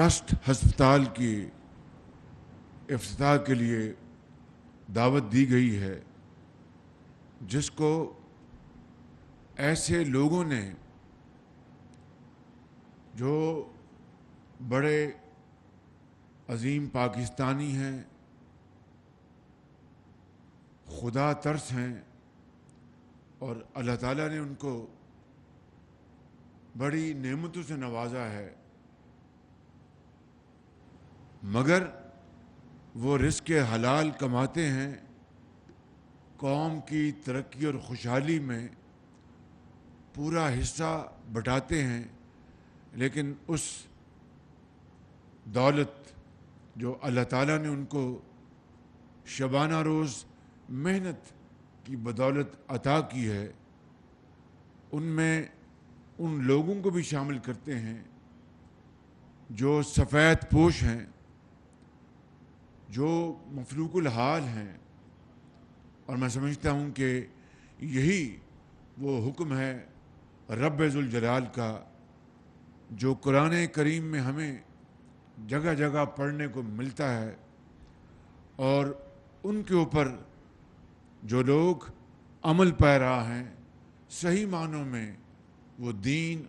Trust ہسپتال کی افتتاح کے لیے دعوت دی گئی ہے، جس کو ایسے لوگوں نے جو بڑے عظیم پاکستانی ہیں، خدا ترس ہیں، اور اللہ تعالیٰ نے ان کو بڑی نعمتوں سے نوازا ہے، مگر وہ رزق حلال کماتے ہیں، قوم کی ترقی اور خوشحالی میں پورا حصہ بٹاتے ہیں، لیکن اس دولت جو اللہ تعالیٰ نے ان کو شبانہ روز محنت کی بدولت عطا کی ہے، ان میں ان لوگوں کو بھی شامل کرتے ہیں جو سفید پوش ہیں، جو مفلوق الحال ہیں، اور میں سمجھتا ہوں کہ یہی وہ حکم ہے رب ذوالجلال کا جو قرآن کریم میں ہمیں جگہ جگہ پڑھنے کو ملتا ہے، اور ان کے اوپر جو لوگ عمل پیرا ہیں، صحیح معنوں میں وہ دین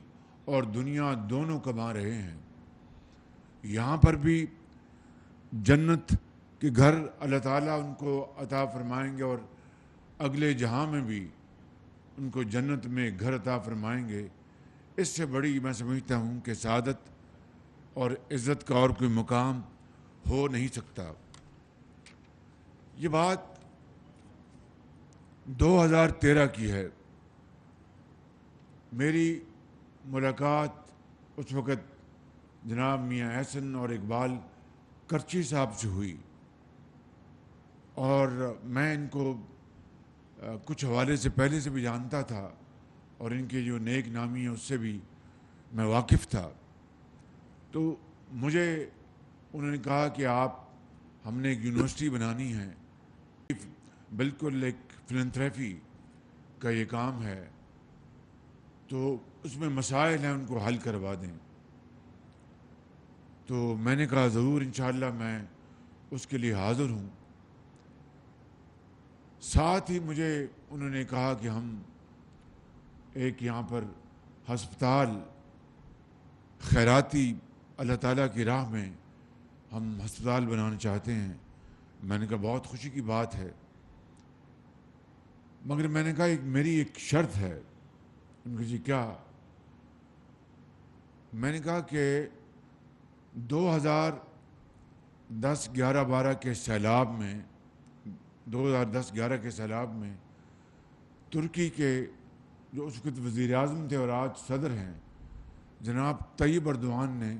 اور دنیا دونوں کما رہے ہیں۔ یہاں پر بھی جنت کے گھر اللہ تعالیٰ ان کو عطا فرمائیں گے، اور اگلے جہاں میں بھی ان کو جنت میں گھر عطا فرمائیں گے۔ اس سے بڑی میں سمجھتا ہوں کہ سعادت اور عزت کا اور کوئی مقام ہو نہیں سکتا۔ یہ بات 2013 کی ہے۔ میری ملاقات اس وقت جناب میاں احسن اور اقبال کرچی صاحب سے ہوئی، اور میں ان کو کچھ حوالے سے پہلے سے بھی جانتا تھا، اور ان کے جو نیک نامی ہیں اس سے بھی میں واقف تھا۔ تو مجھے انہوں نے کہا کہ ہم نے ایک یونیورسٹی بنانی ہے، بالکل ایک فلنتھریپی کا یہ کام ہے، تو اس میں مسائل ہیں، ان کو حل کروا دیں۔ تو میں نے کہا ضرور انشاءاللہ میں اس کے لیے حاضر ہوں۔ ساتھ ہی مجھے انہوں نے کہا کہ ہم ایک یہاں پر ہسپتال خیراتی اللہ تعالیٰ کی راہ میں ہم ہسپتال بنانا چاہتے ہیں۔ میں نے کہا بہت خوشی کی بات ہے، مگر میں نے کہا میری ایک شرط ہے۔ ان کو جی کیا؟ میں نے کہا کہ 2010-11-12 کے سیلاب میں 2010-11 کے سیلاب میں ترکی کے جو اس وقت وزیر اعظم تھے اور آج صدر ہیں جناب طیب اردوان نے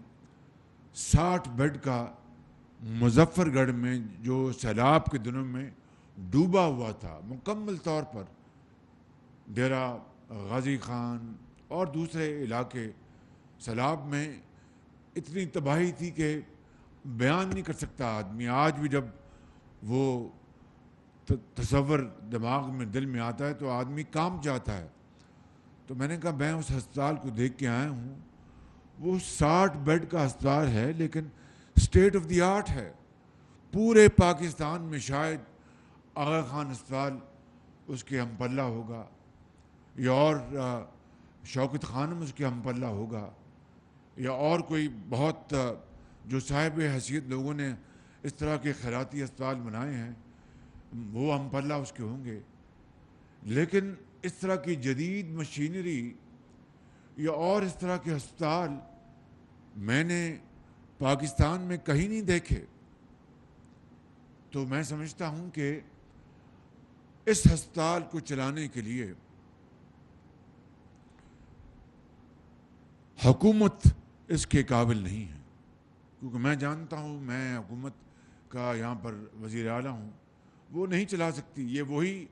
60 بیڈ کا مظفر گڑھ میں جو سیلاب کے دنوں میں ڈوبا ہوا تھا مکمل طور پر، ڈیرہ غازی خان اور دوسرے علاقے، سیلاب میں اتنی تباہی تھی کہ بیان نہیں کر سکتا آدمی۔ آج بھی جب وہ تصور دماغ میں دل میں آتا ہے تو آدمی کانپ جاتا ہے۔ تو میں نے کہا میں اس ہسپتال کو دیکھ کے آیا ہوں، وہ 60 بیڈ کا ہسپتال ہے، لیکن اسٹیٹ آف دی آرٹ ہے۔ پورے پاکستان میں شاید آغا خان ہسپتال اس کے ہم پلہ ہوگا، یا اور شوکت خانم اس کے ہم پلہ ہوگا، یا اور کوئی بہت جو صاحب حیثیت لوگوں نے اس طرح کے خیراتی ہسپتال بنائے ہیں وہ ہم پلہ اس کے ہوں گے۔ لیکن اس طرح کی جدید مشینری یا اور اس طرح کے ہسپتال میں نے پاکستان میں کہیں نہیں دیکھے۔ تو میں سمجھتا ہوں کہ اس ہسپتال کو چلانے کے لیے حکومت اس کے قابل نہیں ہے، کیونکہ میں جانتا ہوں، میں حکومت کا یہاں پر وزیر اعلیٰ ہوں، وہ نہیں چلا سکتی۔ یہ وہی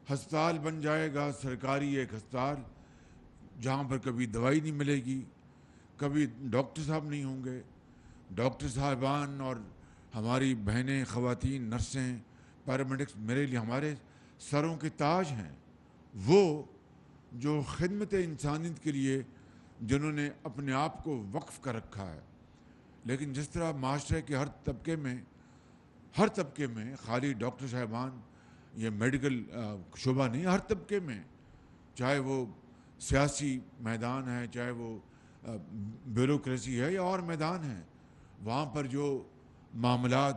ہسپتال بن جائے گا، سرکاری ایک ہسپتال، جہاں پر کبھی دوائی نہیں ملے گی، کبھی ڈاکٹر صاحب نہیں ہوں گے۔ ڈاکٹر صاحبان اور ہماری بہنیں، خواتین، نرسیں، پیرامیڈکس میرے لیے ہمارے سروں کے تاج ہیں، وہ جو خدمت انسانیت کے لیے جنہوں نے اپنے آپ کو وقف کر رکھا ہے۔ لیکن جس طرح معاشرے کے ہر طبقے میں خالی ڈاکٹر صاحبان یہ میڈیکل شعبہ نہیں، ہر طبقے میں، چاہے وہ سیاسی میدان ہے، چاہے وہ بیوروکریسی ہے یا اور میدان ہے، وہاں پر جو معاملات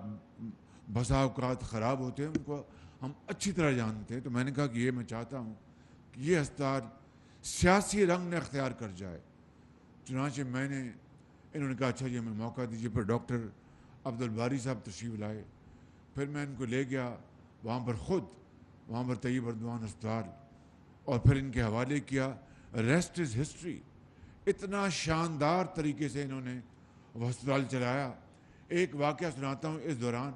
بسا اوقات خراب ہوتے ہیں ان کو ہم اچھی طرح جانتے ہیں. تو میں نے کہا کہ یہ میں چاہتا ہوں کہ یہ ہسپتال سیاسی رنگ نہ اختیار کر جائے. چنانچہ انہوں نے کہا اچھا جی ہمیں موقع دیجیے. پھر ڈاکٹر عبدالباری صاحب تشریف لائے. پھر میں ان کو لے گیا وہاں پر طیب اردوان ہسپتال، اور پھر ان کے حوالے کیا. Rest is history. اتنا شاندار طریقے سے انہوں نے وہ ہسپتال چلایا. ایک واقعہ سناتا ہوں. اس دوران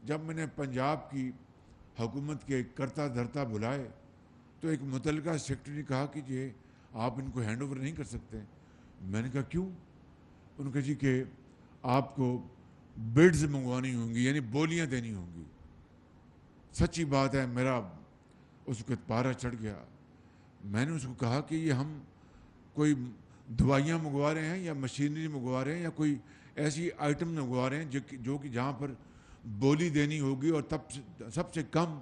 جب میں نے پنجاب کی حکومت کے کرتا دھرتا بلائے تو ایک متعلقہ سیکرٹری نے کہا کہ یہ آپ ان کو ہینڈ اوور نہیں کر سکتے. میں نے کہا کیوں؟ ان کا جی کہ آپ کو بیڈز منگوانی ہوں گی، یعنی بولیاں دینی ہوں گی. سچی بات ہے، میرا اس وقت پارا چڑھ گیا. میں نے اس کو کہا کہ یہ ہم کوئی دوائیاں منگوا رہے ہیں یا مشینری منگوا رہے ہیں یا کوئی ایسی آئٹم منگوا رہے ہیں جو کہ جہاں پر بولی دینی ہوگی، اور سب سے کم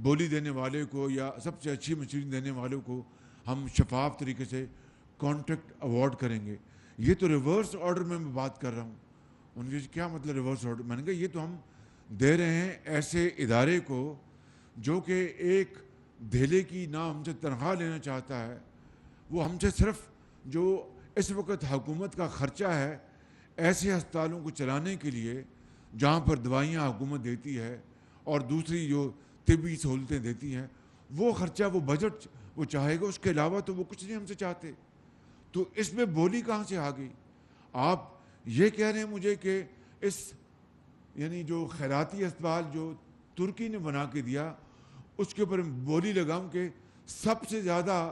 بولی دینے والے کو یا سب سے اچھی مشینری دینے والوں کو ہم شفاف طریقے سے کانٹریکٹ اوارڈ کریں گے. یہ تو ریورس آرڈر میں بات کر رہا ہوں. ان کے کیا مطلب ریورس آرڈر؟ میں نے کہا یہ تو ہم دے رہے ہیں ایسے ادارے کو جو کہ ایک دھیلے کی نہ ہم سے تنخواہ لینا چاہتا ہے، وہ ہم سے صرف جو اس وقت حکومت کا خرچہ ہے ایسے ہسپتالوں کو چلانے کے لیے جہاں پر دوائیاں حکومت دیتی ہے اور دوسری جو طبی سہولتیں دیتی ہیں، وہ خرچہ، وہ بجٹ وہ چاہے گا. اس کے علاوہ تو وہ کچھ نہیں ہم سے چاہتے. تو اس میں بولی کہاں سے آ گئی؟ آپ یہ کہہ رہے ہیں مجھے کہ یعنی جو خیراتی اسپتال جو ترکی نے بنا کے دیا اس کے اوپر بولی لگاؤں کہ سب سے زیادہ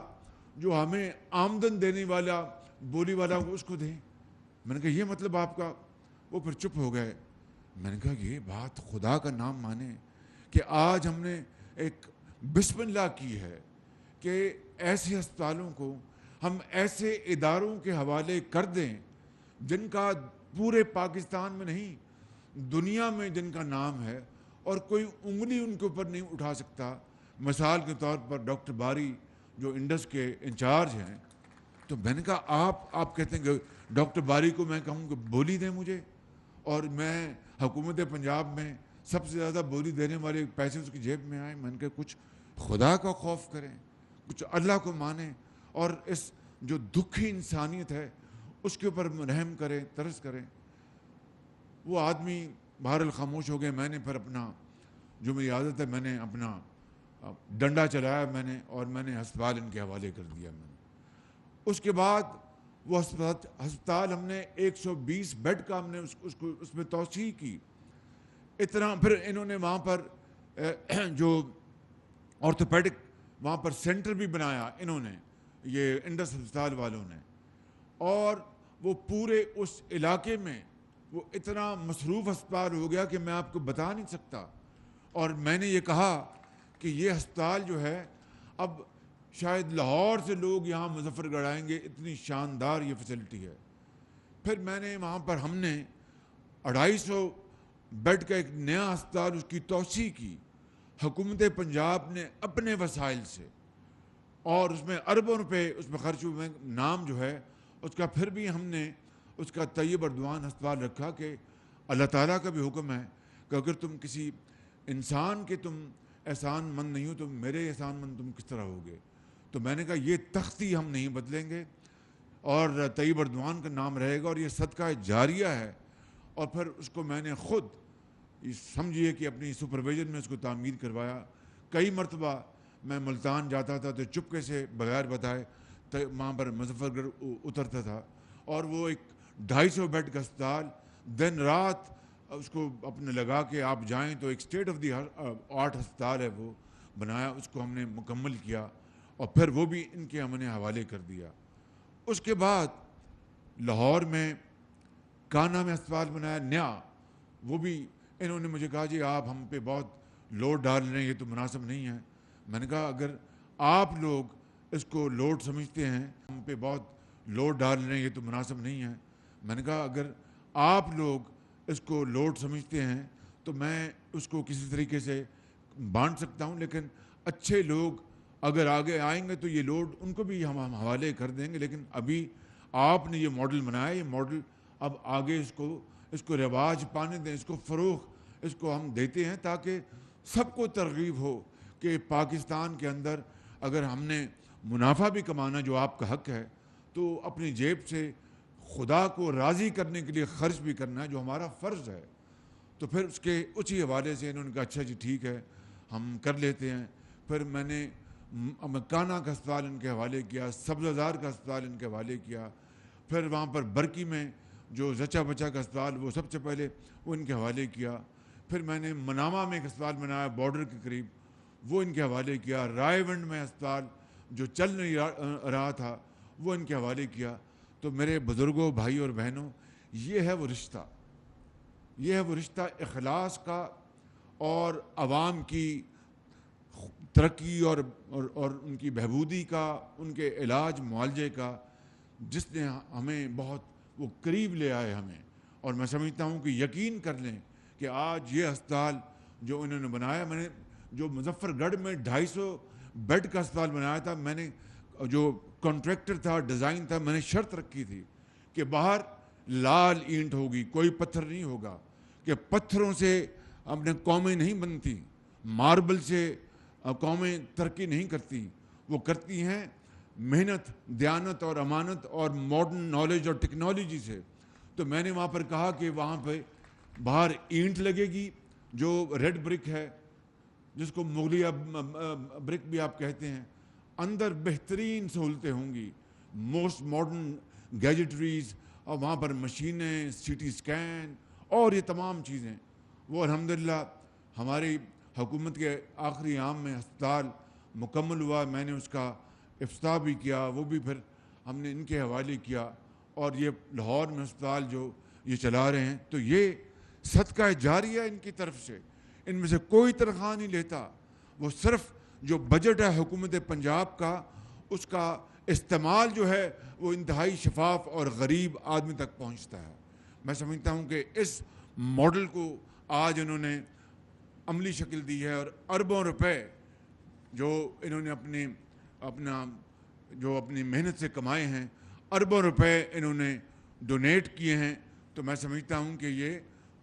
جو ہمیں آمدن دینے والا بولی والا اس کو دیں. میں نے کہا یہ مطلب آپ کا؟ وہ پھر چپ ہو گئے. میں نے کہا یہ بات خدا کا نام مانے کہ آج ہم نے ایک بسم اللہ کی ہے کہ ایسے ہسپتالوں کو ہم ایسے اداروں کے حوالے کر دیں جن کا پورے پاکستان میں نہیں دنیا میں جن کا نام ہے اور کوئی انگلی ان کے اوپر نہیں اٹھا سکتا. مثال کے طور پر ڈاکٹر باری جو انڈس کے انچارج ہیں. تو میں نے کہا آپ کہتے ہیں کہ ڈاکٹر باری کو میں کہوں کہ بولی دیں مجھے، اور میں حکومت پنجاب میں سب سے زیادہ بولی دینے والے پیسے اس کی جیب میں آئیں. میں نے کہا کچھ خدا کا خوف کریں، کچھ اللہ کو مانیں، اور اس جو دکھی انسانیت ہے اس کے اوپر رحم کریں، ترس کریں. وہ آدمی بہرحال خاموش ہو گئے. میں نے پھر اپنا جو میری عادت ہے میں نے اپنا ڈنڈا چلایا اور میں نے ہسپتال ان کے حوالے کر دیا. میں نے اس کے بعد وہ ہسپتال ہم نے 120 بیڈ کا ہم نے اس میں توسیع کی. اتنا پھر انہوں نے وہاں پر جو آرتھوپیڈک وہاں پر سینٹر بھی بنایا انہوں نے، یہ انڈس ہسپتال والوں نے. اور وہ پورے اس علاقے میں وہ اتنا مصروف ہسپتال ہو گیا کہ میں آپ کو بتا نہیں سکتا. اور میں نے یہ کہا کہ یہ ہسپتال جو ہے اب شاید لاہور سے لوگ یہاں مظفر گڑھ آئیں گے، اتنی شاندار یہ فیسلٹی ہے. پھر میں نے وہاں پر ہم نے 250 بیڈ کا ایک نیا ہسپتال اس کی توسیع کی حکومت پنجاب نے اپنے وسائل سے، اور اس میں اربوں روپے اس میں خرچ ہوئے. نام جو ہے اس کا پھر بھی ہم نے اس کا طیب اردوان ہسپتال رکھا کہ اللہ تعالیٰ کا بھی حکم ہے کہ اگر تم کسی انسان کے تم احسان مند نہیں ہو تو میرے احسان مند تم کس طرح ہوگے. تو میں نے کہا یہ تختی ہم نہیں بدلیں گے، اور طیب اردوان کا نام رہے گا، اور یہ صدقہ جاریہ ہے. اور پھر اس کو میں نے خود سمجھیے کہ اپنی سپرویژن میں اس کو تعمیر کروایا. کئی مرتبہ میں ملتان جاتا تھا تو چپکے سے بغیر بتائے وہاں پر مظفر گڑھ اترتا تھا، اور وہ ایک 250 بیڈ کا ہسپتال دن رات اس کو اپنے لگا کے آپ جائیں تو ایک اسٹیٹ آف دی آرٹ ہسپتال ہے وہ بنایا. اس کو ہم نے مکمل کیا اور پھر وہ بھی ان کے ہم نے حوالے کر دیا. اس کے بعد لاہور میں کانا میں ہسپتال بنایا نیا. وہ بھی انہوں نے مجھے کہا جی آپ ہم پہ بہت لوڈ ڈال رہے ہیں، یہ تو مناسب نہیں ہے. میں نے کہا اگر آپ لوگ اس کو لوڈ سمجھتے ہیں، ہم پہ بہت لوڈ ڈال رہے ہیں، یہ تو مناسب نہیں ہے. میں نے کہا اگر آپ لوگ اس کو لوڈ سمجھتے ہیں تو میں اس کو کسی طریقے سے بانٹ سکتا ہوں، لیکن اچھے لوگ اگر آگے آئیں گے تو یہ لوڈ ان کو بھی ہم حوالے کر دیں گے. لیکن ابھی آپ نے یہ ماڈل بنایا، یہ ماڈل اب آگے اس کو رواج پانے دیں، اس کو فروغ اس کو ہم دیتے ہیں تاکہ سب کو ترغیب ہو کہ پاکستان کے اندر اگر ہم نے منافع بھی کمانا جو آپ کا حق ہے تو اپنی جیب سے خدا کو راضی کرنے کے لیے خرچ بھی کرنا ہے جو ہمارا فرض ہے. تو پھر اس کے اسی حوالے سے انہوں نے کہا اچھا جی ٹھیک ہے ہم کر لیتے ہیں. پھر میں نے مکانہ کا اسپتال ان کے حوالے کیا، سبززار کا اسپتال ان کے حوالے کیا، پھر وہاں پر برکی میں جو زچہ بچہ کا اسپتال وہ سب سے پہلے وہ ان کے حوالے کیا. پھر میں نے منامہ میں ایک اسپتال بنایا بارڈر کے قریب، وہ ان کے حوالے کیا. رائے ونڈ میں اسپتال جو چل نہیں رہا تھا وہ ان کے حوالے کیا. تو میرے بزرگوں، بھائی اور بہنوں، یہ ہے وہ رشتہ، یہ ہے وہ رشتہ اخلاص کا اور عوام کی ترقی اور ان کی بہبودی کا، ان کے علاج معالجے کا، جس نے ہمیں بہت وہ قریب لے آئے ہمیں. اور میں سمجھتا ہوں کہ یقین کر لیں کہ آج یہ اسپتال جو انہوں نے بنایا، میں نے جو مظفر گڑھ میں 250 بیڈ کا اسپتال بنایا تھا، میں نے جو کانٹریکٹر تھا، ڈیزائن تھا، میں نے شرط رکھی تھی کہ باہر لال اینٹ ہوگی، کوئی پتھر نہیں ہوگا، کہ پتھروں سے اپنے قومیں نہیں بنتی، ماربل سے قومیں ترقی نہیں کرتی، وہ کرتی ہیں محنت، دیانت اور امانت اور ماڈرن نالج اور ٹیکنالوجی سے. تو میں نے وہاں پر کہا کہ وہاں پہ باہر اینٹ لگے گی جو ریڈ برک ہے، جس کو مغلیہ برک بھی آپ کہتے ہیں، اندر بہترین سہولتیں ہوں گی، موسٹ ماڈرن گیجٹریز، اور وہاں پر مشینیں، سی ٹی اسکین اور یہ تمام چیزیں. وہ الحمدللہ ہماری حکومت کے آخری عام میں اسپتال مکمل ہوا. میں نے اس کا افتتاح بھی کیا، وہ بھی پھر ہم نے ان کے حوالے کیا. اور یہ لاہور میں اسپتال جو یہ چلا رہے ہیں، تو یہ صدقہ جاریہ ان کی طرف سے، ان میں سے کوئی تنخواہ نہیں لیتا. وہ صرف جو بجٹ ہے حکومت پنجاب کا، اس کا استعمال جو ہے وہ انتہائی شفاف اور غریب آدمی تک پہنچتا ہے. میں سمجھتا ہوں کہ اس ماڈل کو آج انہوں نے عملی شکل دی ہے، اور اربوں روپے جو انہوں نے اپنی محنت سے کمائے ہیں، اربوں روپے انہوں نے ڈونیٹ کیے ہیں. تو میں سمجھتا ہوں کہ یہ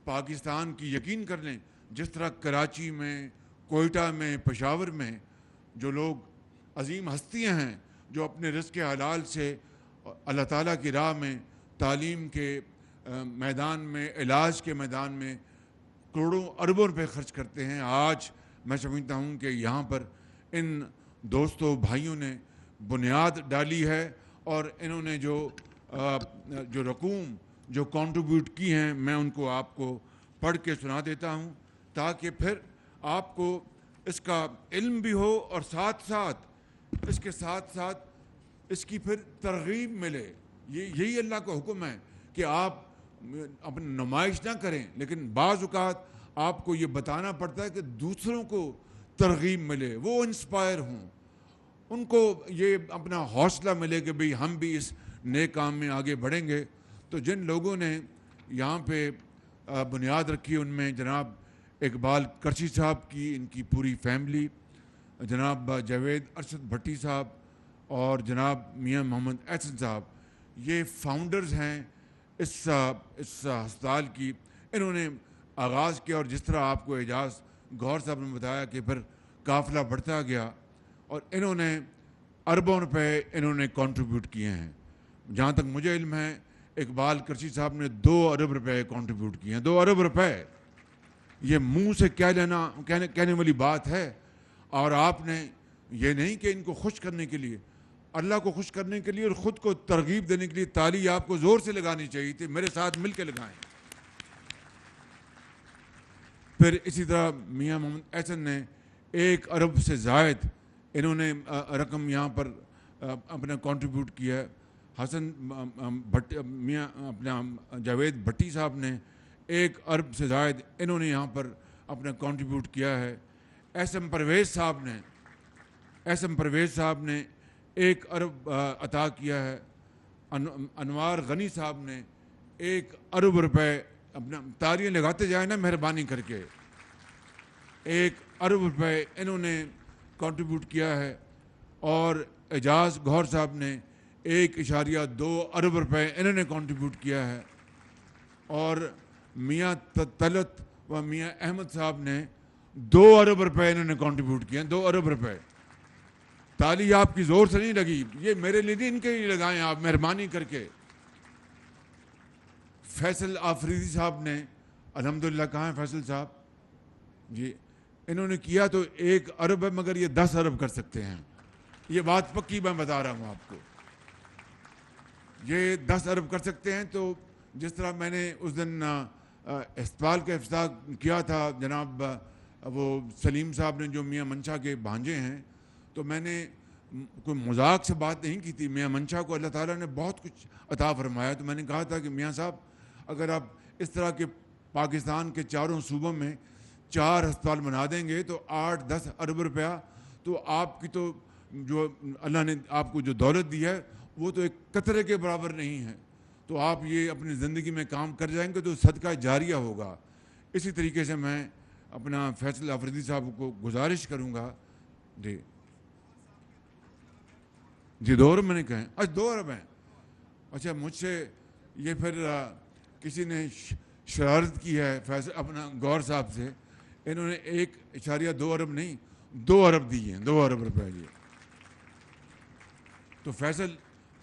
پاکستان کی، یقین کر لیں، جس طرح کراچی میں، کوئٹہ میں، پشاور میں جو لوگ عظیم ہستیاں ہیں جو اپنے رزق حلال سے اللہ تعالیٰ کی راہ میں، تعلیم کے میدان میں، علاج کے میدان میں کروڑوں اربوں روپے خرچ کرتے ہیں، آج میں سمجھتا ہوں کہ یہاں پر ان دوستوں بھائیوں نے بنیاد ڈالی ہے. اور انہوں نے جو رقوم جو کنٹریبیوٹ کی ہیں، میں ان کو آپ کو پڑھ کے سنا دیتا ہوں تاکہ پھر آپ کو اس کا علم بھی ہو، اور ساتھ ساتھ اس کے ساتھ اس کی پھر ترغیب ملے. یہی اللہ کا حکم ہے کہ آپ اپنی نمائش نہ کریں، لیکن بعض اوقات آپ کو یہ بتانا پڑتا ہے کہ دوسروں کو ترغیب ملے، وہ انسپائر ہوں، ان کو یہ اپنا حوصلہ ملے کہ بھئی ہم بھی اس نئے کام میں آگے بڑھیں گے. تو جن لوگوں نے یہاں پہ بنیاد رکھی، ان میں جناب اقبال کرچی صاحب کی، ان کی پوری فیملی، جناب جاوید ارشد بھٹی صاحب اور جناب میاں محمد احسن صاحب، یہ فاؤنڈرز ہیں اس ہسپتال کی. انہوں نے آغاز کیا، اور جس طرح آپ کو اعجاز گوہر صاحب نے بتایا کہ پھر قافلہ بڑھتا گیا، اور انہوں نے اربوں روپے انہوں نے کنٹریبیوٹ کیے ہیں. جہاں تک مجھے علم ہے اقبال کرچی صاحب نے 2 ارب روپے کنٹریبیوٹ کیے ہیں. 2 ارب روپے، یہ منہ سے کہنے والی بات ہے. اور آپ نے یہ نہیں کہ ان کو خوش کرنے کے لیے، اللہ کو خوش کرنے کے لیے اور خود کو ترغیب دینے کے لیے تالی آپ کو زور سے لگانی چاہیے تھی. میرے ساتھ مل کے لگائیں. پھر اسی طرح میاں محمد احسن نے 1 ارب سے زائد انہوں نے رقم یہاں پر اپنا کنٹریبیوٹ کیا ہے. حسن میاں اپنا جاوید بھٹی صاحب نے 1 ارب سے زائد انہوں نے یہاں پر اپنا کنٹریبیوٹ کیا ہے. ایس ایم پرویز صاحب نے 1 ارب عطا کیا ہے. انوار غنی صاحب نے 1 ارب روپے اپنا تالیاں لگاتے جائیں نا مہربانی کر کے. 1 ارب روپے انہوں نے کنٹریبیوٹ کیا ہے, اور اعجاز گوہر صاحب نے 1.2 ارب روپے انہوں نے کنٹریبیوٹ کیا ہے, اور میاں طلعت و میاں احمد صاحب نے 2 ارب روپے انہوں نے کنٹریبیوٹ کیا ہیں. 2 ارب روپے. تالی آپ کی زور سے نہیں لگی, یہ میرے لیے نہیں, ان کے لیے لگائیں آپ مہربانی کر کے. فیصل آفریدی صاحب نے الحمدللہ, کہاں ہیں فیصل صاحب جی, انہوں نے کیا تو 1 ارب ہے, مگر یہ 10 ارب کر سکتے ہیں. یہ بات پکی میں بتا رہا ہوں آپ کو, یہ 10 ارب کر سکتے ہیں. تو جس طرح میں نے اس دن اسپتال کا افتتاح کیا تھا, جناب وہ سلیم صاحب نے جو میاں منشا کے بھانجے ہیں, تو میں نے کوئی مذاق سے بات نہیں کی تھی. میاں منشا کو اللہ تعالیٰ نے بہت کچھ عطا فرمایا, تو میں نے کہا تھا کہ میاں صاحب اگر آپ اس طرح کے پاکستان کے چاروں صوبوں میں 4 ہسپتال بنا دیں گے تو 8-10 ارب روپیہ, تو آپ کی تو جو اللہ نے آپ کو جو دولت دی ہے وہ تو ایک قطرے کے برابر نہیں ہے. تو آپ یہ اپنی زندگی میں کام کر جائیں گے تو صدقہ جاریہ ہوگا. اسی طریقے سے میں اپنا فیصل آفریدی صاحب کو گزارش کروں گا. جی 2 ارب میں نے کہیں, اچھا 2 ارب ہیں. اچھا مجھ سے یہ پھر کسی نے شرارت کی ہے فیصل اپنا گور صاحب سے, انہوں نے 1.2 ارب نہیں 2 ارب دی ہیں, 2 ارب روپے دیے. تو فیصل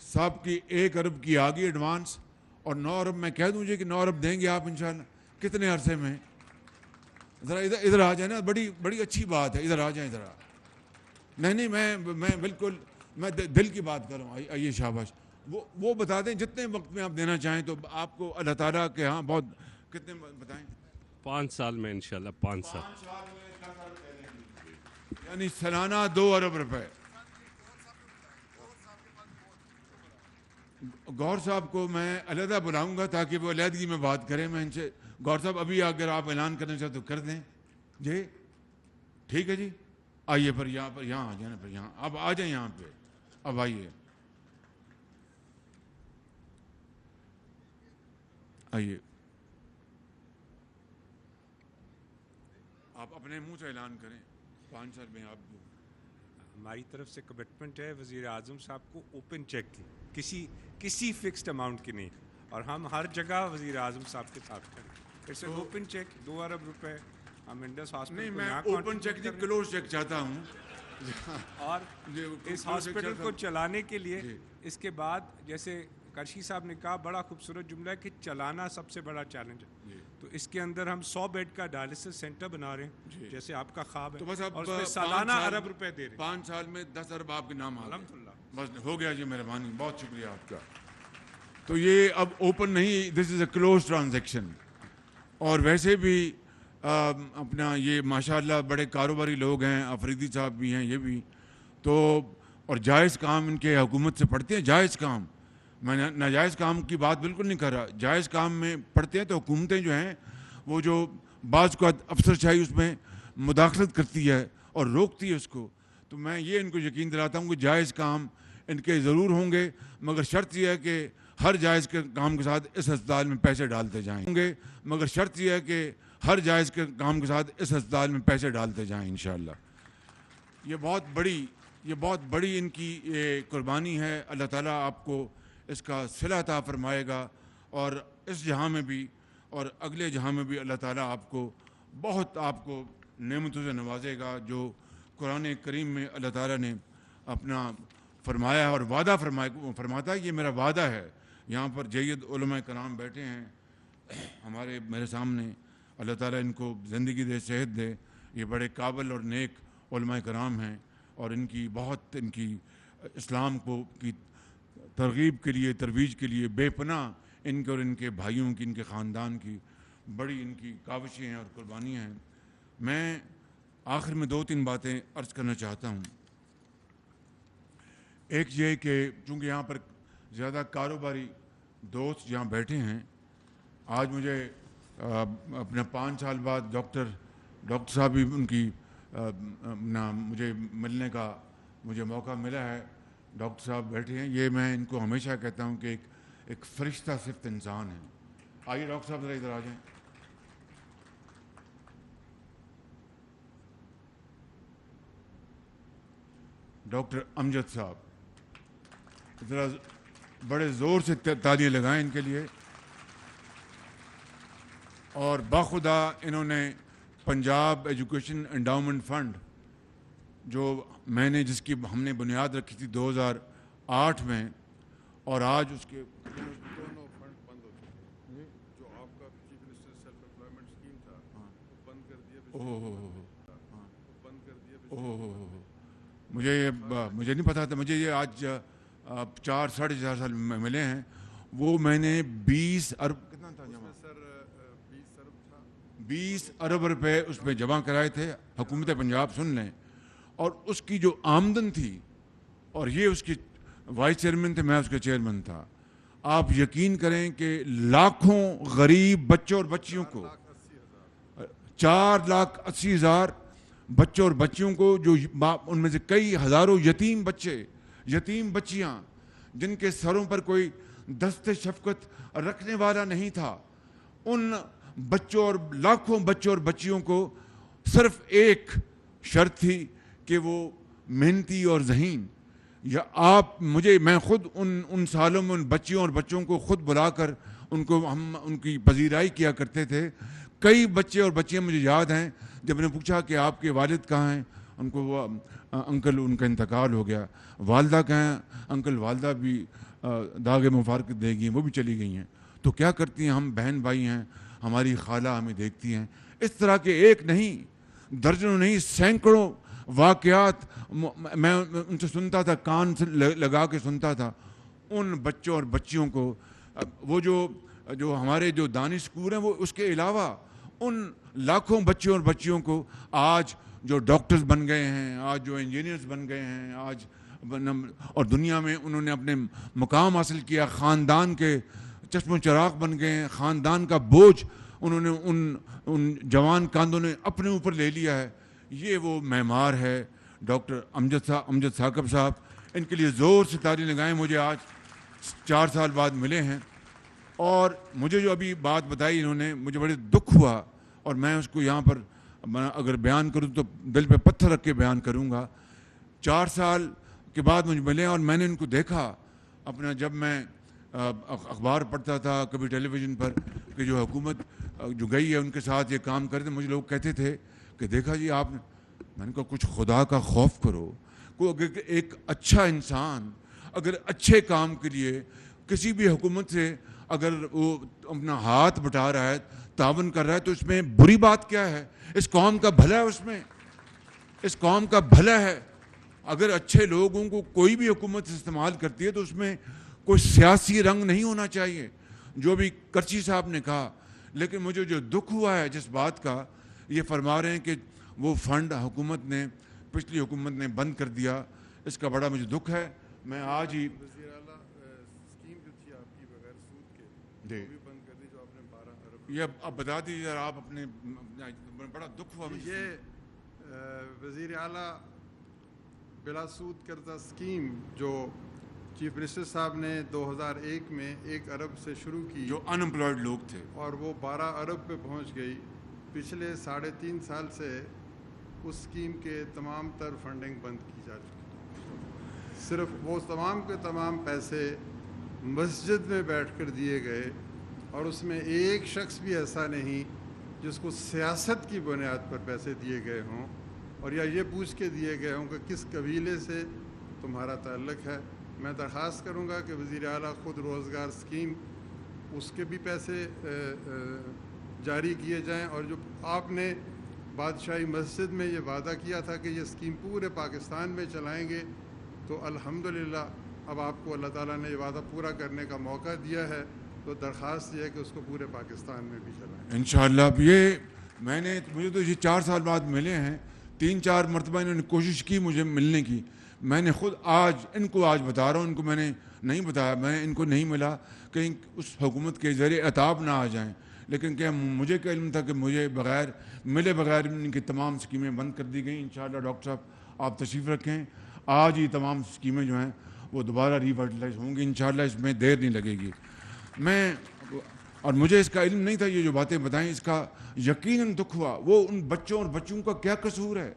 صاحب کی 1 ارب کی آ گئی ایڈوانس, اور 9 ارب میں کہہ دوں جی کہ 9 ارب دیں گے آپ انشاءاللہ کتنے عرصے میں. ذرا ادھر آ جائیں نا, بڑی اچھی بات ہے, ادھر آ جائیں ذرا. نہیں میں بالکل میں دل کی بات کر رہا ہوں. آئیے شاباش. وہ بتا دیں جتنے وقت میں آپ دینا چاہیں, تو آپ کو اللہ تعالیٰ کے ہاں بہت کتنے بتائیں. 5 سال میں انشاءاللہ 5 سال. 5 سال میں یعنی سالانہ 2 ارب روپے. گور صاحب کو میں علیحدہ بلاؤں گا تاکہ وہ علیحدگی میں بات کریں. میں ان سے گور صاحب ابھی اگر آپ اعلان کرنا چاہتے تو کر دیں جی, ٹھیک ہے جی. آئیے پر یہاں آ جائیں, پر یہاں اب آ جائیں, یہاں پہ اب آئیے. آئیے آپ اپنے منہ سے اعلان کریں. 5 سال میں آپ کو ہماری طرف سے کمٹمنٹ ہے وزیر اعظم صاحب کو اوپن چیک کی, کسی فکسڈ اماؤنٹ کی نہیں, اور ہم ہر جگہ وزیر اعظم صاحب کے ساتھ کریں. پھر سے اوپن چیک 2 ارب روپے ہم انڈس ہاسپٹل نہیں, کو میں یہاں اوپن چیک نہیں کلوز چیک چاہتا ہوں. اور اس ہاسپٹل کو چلانے کے لیے اس کے بعد جیسے کرشی صاحب نے کہا, بڑا خوبصورت جملہ ہے کہ چلانا سب سے بڑا چیلنج ہے. تو اس کے اندر ہم 100 بیڈ کا ڈائلسس سینٹر بنا رہے ہیں جیسے آپ کا خواب ہے, اور اس میں سالانہ ارب روپے دے رہے ہیں. 5 سال میں 10 ارب آپ کے نام آ گئے. الحمدللہ بس ہو گیا جی, مہربانی, بہت شکریہ آپ کا. تو یہ اب اوپن نہیں, دس از اے کلوز ٹرانزیکشن. اور ویسے بھی اپنا یہ ماشاءاللہ بڑے کاروباری لوگ ہیں, آفریدی صاحب بھی ہیں, یہ بھی تو, اور جائز کام ان کے حکومت سے پڑھتے ہیں. جائز کام, میں ناجائز کام کی بات بالکل نہیں کر رہا, جائز کام میں پڑھتے ہیں. تو حکومتیں جو ہیں وہ جو بعض کو افسر شاہی اس میں مداخلت کرتی ہے اور روکتی ہے اس کو, تو میں یہ ان کو یقین دلاتا ہوں کہ جائز کام ان کے ضرور ہوں گے, مگر شرط یہ ہے کہ ہر جائز کے کام کے ساتھ اس ہسپتال میں پیسے ڈالتے جائیں گے, مگر شرط یہ ہے کہ ہر جائز کے کام کے ساتھ اس ہسپتال میں پیسے ڈالتے جائیں انشاءاللہ. یہ بہت بڑی ان کی یہ قربانی ہے. اللہ تعالیٰ آپ کو اس کا صلہ عطا فرمائے گا, اور اس جہاں میں بھی اور اگلے جہاں میں بھی اللہ تعالیٰ آپ کو بہت نعمتوں سے نوازے گا, جو قرآن کریم میں اللہ تعالیٰ نے اپنا فرمایا ہے اور وعدہ فرماتا ہے. یہ میرا وعدہ ہے. یہاں پر جید علماء کرام بیٹھے ہیں میرے سامنے, اللہ تعالیٰ ان کو زندگی دے, صحت دے. یہ بڑے قابل اور نیک علماء کرام ہیں, اور ان کی اسلام کی ترغیب کے لیے, ترویج کے لیے بے پناہ ان کے اور ان کے بھائیوں کی, ان کے خاندان کی بڑی ان کی کاوشیں ہیں اور قربانیاں ہیں. میں آخر میں 2-3 باتیں عرض کرنا چاہتا ہوں. ایک یہ کہ چونکہ یہاں پر زیادہ کاروباری دوست جہاں بیٹھے ہیں, آج مجھے اپنا 5 سال بعد ڈاکٹر صاحب بھی ان کی مجھے ملنے کا مجھے موقع ملا ہے. ڈاکٹر صاحب بیٹھے ہیں, یہ میں ان کو ہمیشہ کہتا ہوں کہ ایک فرشتہ صفت انسان ہے. آئیے ڈاکٹر صاحب ذرا ادھر آ جائیں. ڈاکٹر امجد صاحب ذرا بڑے زور سے تالیاں لگائیں ان کے لیے. اور باخدا انہوں نے پنجاب ایجوکیشن انڈاؤمنٹ فنڈ جو میں نے جس کی ہم نے بنیاد رکھی تھی 2008 میں, اور آج اس کے دونوں فنڈ بند ہو چکے ہیں. جو آپ کا chief minister self employment scheme تھا وہ بند کر دیا. مجھے نہیں پتا تھا. مجھے یہ آج 4-4.5 سال ملے ہیں. وہ میں نے 20 ارب کتنا تھا جمع, سر 20 ارب تھا. 20 ارب روپے اس پہ جمع کرائے تھے. حکومت پنجاب سن لیں, اور اس کی جو آمدن تھی, اور یہ اس کی وائس چیئرمین تھے, میں اس کا چیئرمین تھا. آپ یقین کریں کہ لاکھوں غریب بچوں اور بچیوں کو 4,80,000 بچوں اور بچیوں کو, جو ان میں سے کئی ہزاروں یتیم بچے, یتیم بچیاں جن کے سروں پر کوئی دست شفقت رکھنے والا نہیں تھا, ان بچوں اور لاکھوں بچوں اور بچیوں کو صرف ایک شرط تھی کہ وہ محنتی اور ذہین. یا آپ میں خود ان سالوں میں ان بچیوں اور بچوں کو خود بلا کر ہم ان کی پذیرائی کیا کرتے تھے. کئی بچے اور بچیاں مجھے یاد ہیں, جب نے پوچھا کہ آپ کے والد کہاں ہیں, ان کو وہ انکل ان کا انتقال ہو گیا. والدہ کہاں ہیں, انکل والدہ بھی داغ مفارقت دے گئی, وہ بھی چلی گئی ہیں. تو کیا کرتی ہیں, ہم بہن بھائی ہیں, ہماری خالہ ہمیں دیکھتی ہیں. اس طرح کے ایک نہیں, درجنوں نہیں, سینکڑوں واقعات میں ان سے سنتا تھا, کان سے لگا کے سنتا تھا. ان بچوں اور بچیوں کو وہ جو ہمارے جو دانش اسکول ہیں, وہ اس کے علاوہ ان لاکھوں بچوں اور بچیوں کو آج جو ڈاکٹرز بن گئے ہیں, آج جو انجینئرز بن گئے ہیں, آج اور دنیا میں انہوں نے اپنے مقام حاصل کیا, خاندان کے چشم و چراغ بن گئے ہیں, خاندان کا بوجھ انہوں نے ان جوان کاندوں نے اپنے اوپر لے لیا ہے. یہ وہ معمار ہے ڈاکٹر امجد ثاقب صاحب. ان کے لیے زور سے تالی لگائیں. مجھے آج 4 سال بعد ملے ہیں, اور مجھے جو ابھی بات بتائی انہوں نے, مجھے بڑے دکھ ہوا, اور میں اس کو یہاں پر اگر بیان کروں تو دل پہ پتھر رکھ کے بیان کروں گا. 4 سال کے بعد مجھے ملے, اور میں نے ان کو دیکھا اپنا, جب میں اخبار پڑھتا تھا کبھی ٹیلی ویژن پر کہ جو حکومت جو گئی ہے ان کے ساتھ یہ کام کرتے, مجھے لوگ کہتے تھے کہ دیکھا جی آپ نے, میں نے کہا کچھ خدا کا خوف کرو. کوئی ایک اچھا انسان اگر اچھے کام کے لیے کسی بھی حکومت سے اگر وہ اپنا ہاتھ بٹا رہا ہے, تعاون کر رہا ہے, تو اس میں بری بات کیا ہے؟ اس قوم کا بھلا ہے, اس میں اس قوم کا بھلا ہے. اگر اچھے لوگوں کو کوئی بھی حکومت استعمال کرتی ہے تو اس میں کوئی سیاسی رنگ نہیں ہونا چاہیے, جو بھی کرچی صاحب نے کہا. لیکن مجھے جو دکھ ہوا ہے جس بات کا, یہ فرما رہے ہیں کہ وہ فنڈ حکومت نے, پچھلی حکومت نے بند کر دیا. اس کا بڑا مجھے دکھ ہے. میں آج ہی وزیر اعلیٰ اسکیم جو تھی آپ کی بغیر سود کے, وہ بھی بند کر دی, جو آپ نے 12 ارب. یہ اب بتا دیجیے ذرا آپ اپنے, بڑا دکھ ہوا مجھے. یہ وزیر اعلیٰ بلا سود قرضہ اسکیم جو چیف منسٹر صاحب نے 2001 میں 1 ارب سے شروع کی, جو ان امپلائڈ لوگ تھے, اور وہ 12 ارب پہ پہنچ گئی. پچھلے 3.5 سال سے اس اسکیم کے تمام تر فنڈنگ بند کی جا چکی. صرف وہ تمام کے تمام پیسے مسجد میں بیٹھ کر دیے گئے, اور اس میں ایک شخص بھی ایسا نہیں جس کو سیاست کی بنیاد پر پیسے دیے گئے ہوں, اور یا یہ پوچھ کے دیے گئے ہوں کہ کس قبیلے سے تمہارا تعلق ہے. میں درخواست کروں گا کہ وزیر اعلیٰ خود روزگار اسکیم, اس کے بھی پیسے جاری کیے جائیں. اور جو آپ نے بادشاہی مسجد میں یہ وعدہ کیا تھا کہ یہ اسکیم پورے پاکستان میں چلائیں گے, تو الحمدللہ اب آپ کو اللہ تعالیٰ نے یہ وعدہ پورا کرنے کا موقع دیا ہے. تو درخواست یہ ہے کہ اس کو پورے پاکستان میں بھی چلائیں انشاءاللہ. اب یہ مجھے تو یہ 4 سال بعد ملے ہیں. 3-4 مرتبہ انہوں نے کوشش کی مجھے ملنے کی. میں نے خود ان کو آج بتا رہا ہوں, ان کو میں نے نہیں بتایا, میں ان کو نہیں ملا, کہیں اس حکومت کے ذریعے عطاب نہ آ جائیں. لیکن کیا مجھے کیا علم تھا کہ مجھے ملے بغیر ان کی تمام اسکیمیں بند کر دی گئیں. انشاءاللہ ڈاکٹر صاحب آپ تشریف رکھیں. آج ہی تمام اسکیمیں جو ہیں وہ دوبارہ ریورٹلائز ہوں گی انشاءاللہ, اس میں دیر نہیں لگے گی. میں اور مجھے اس کا علم نہیں تھا، یہ جو باتیں بتائیں اس کا یقیناً دکھ ہوا. وہ ان بچوں اور بچوں کا کیا قصور ہے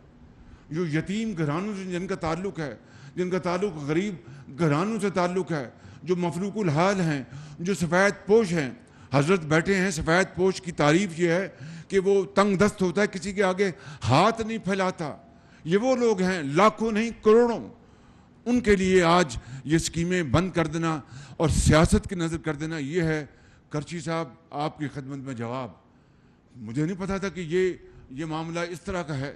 جو یتیم گھرانوں سے جن کا تعلق ہے، جن کا تعلق غریب گھرانوں سے تعلق ہے، جو مفلوق الحال ہیں، جو سفید پوش ہیں. حضرت بیٹھے ہیں، سفید پوش کی تعریف یہ ہے کہ وہ تنگ دست ہوتا ہے، کسی کے آگے ہاتھ نہیں پھیلاتا. یہ وہ لوگ ہیں، لاکھوں نہیں کروڑوں. ان کے لیے آج یہ اسکیمیں بند کر دینا اور سیاست کی نظر کر دینا، یہ ہے کرچی صاحب آپ کی خدمت میں جواب. مجھے نہیں پتا تھا کہ یہ معاملہ اس طرح کا ہے.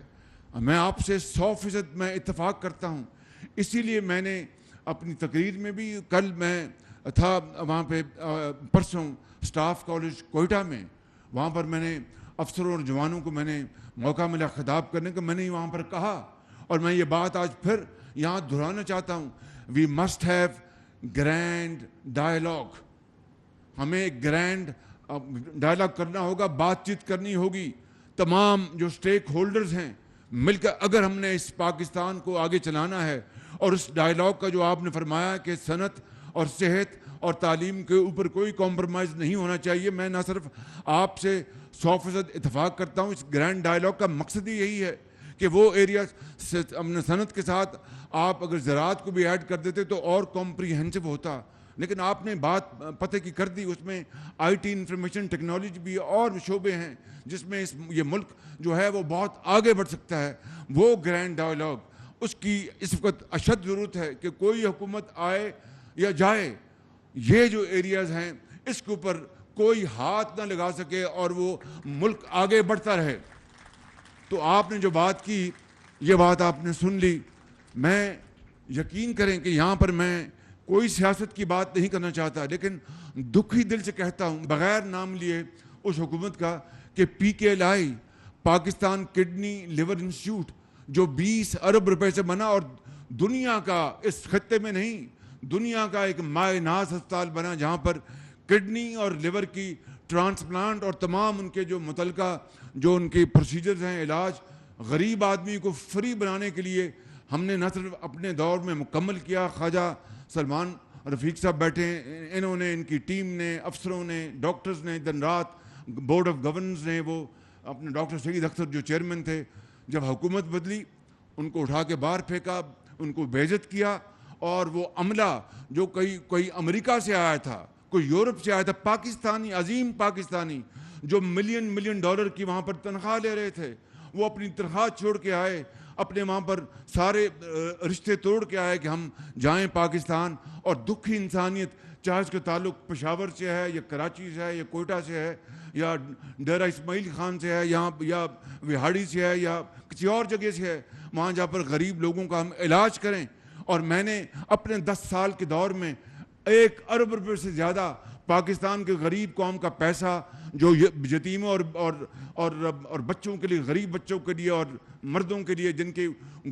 میں آپ سے 100% میں اتفاق کرتا ہوں. اسی لیے میں نے اپنی تقریر میں بھی، کل میں تھا وہاں پہ پرسوں سٹاف کالج کوئٹہ میں، وہاں پر میں نے افسروں اور جوانوں کو میں نے موقع ملا خطاب کرنے کا. میں نے وہاں پر کہا اور میں یہ بات آج پھر یہاں دہرانا چاہتا ہوں، we must have grand dialogue. ہمیں گرینڈ ڈائلاگ کرنا ہوگا، بات چیت کرنی ہوگی. تمام جو سٹیک ہولڈرز ہیں مل کر اگر ہم نے اس پاکستان کو آگے چلانا ہے، اور اس ڈائلاگ کا جو آپ نے فرمایا کہ صنعت اور صحت اور تعلیم کے اوپر کوئی کمپرومائز نہیں ہونا چاہیے، میں نہ صرف آپ سے 100% اتفاق کرتا ہوں. اس گرینڈ ڈائلاگ کا مقصد ہی یہی ہے کہ وہ ایریا صنعت کے ساتھ آپ اگر زراعت کو بھی ایڈ کر دیتے تو اور کمپریہنسو ہوتا. لیکن آپ نے بات پتہ کی کر دی. اس میں آئی ٹی انفارمیشن ٹیکنالوجی بھی اور شعبے ہیں جس میں یہ ملک جو ہے وہ بہت آگے بڑھ سکتا ہے. وہ گرینڈ ڈائلاگ، اس کی اس وقت اشد ضرورت ہے کہ کوئی حکومت آئے یا جائے، یہ جو ایریاز ہیں اس کے اوپر کوئی ہاتھ نہ لگا سکے اور وہ ملک آگے بڑھتا رہے. تو آپ نے جو بات کی، یہ بات آپ نے سن لی. میں یقین کریں کہ یہاں پر میں کوئی سیاست کی بات نہیں کرنا چاہتا، لیکن دکھی دل سے کہتا ہوں بغیر نام لیے اس حکومت کا کہ PKLI Pakistan kidney liver institute جو 20 ارب روپے سے بنا اور دنیا کا، اس خطے میں نہیں، دنیا کا ایک مائع ناز ہسپتال بنا جہاں پر کڈنی اور لیور کی ٹرانسپلانٹ اور تمام ان کے جو متعلقہ جو ان کے پروسیجرز ہیں، علاج غریب آدمی کو فری بنانے کے لیے ہم نے نہ صرف اپنے دور میں مکمل کیا. خواجہ سلمان رفیق صاحب بیٹھے ہیں، انہوں نے، ان کی ٹیم نے، افسروں نے، ڈاکٹرز نے دن رات، بورڈ آف گورننس نے، وہ اپنے ڈاکٹر سعید اختر جو چیئرمین تھے، جب حکومت بدلی ان کو اٹھا کے باہر پھینکا، ان کو بے عزت کیا. اور وہ عملہ جو کوئی امریکہ سے آیا تھا، کوئی یورپ سے آیا تھا، پاکستانی، عظیم پاکستانی جو ملین ڈالر کی وہاں پر تنخواہ لے رہے تھے، وہ اپنی تنخواہ چھوڑ کے آئے، اپنے وہاں پر سارے رشتے توڑ کے آئے کہ ہم جائیں پاکستان. اور دکھی انسانیت، چاہے اس کا تعلق پشاور سے ہے یا کراچی سے ہے یا کوئٹہ سے ہے یا ڈیرہ اسماعیل خان سے ہے یا وہاڑی سے ہے یا کسی اور جگہ سے ہے، وہاں جا پر غریب لوگوں کا ہم علاج کریں. اور میں نے اپنے 10 سال کے دور میں 1 ارب روپے سے زیادہ پاکستان کے غریب قوم کا پیسہ جو یتیموں اور بچوں کے لیے، غریب بچوں کے لیے اور مردوں کے لیے جن کے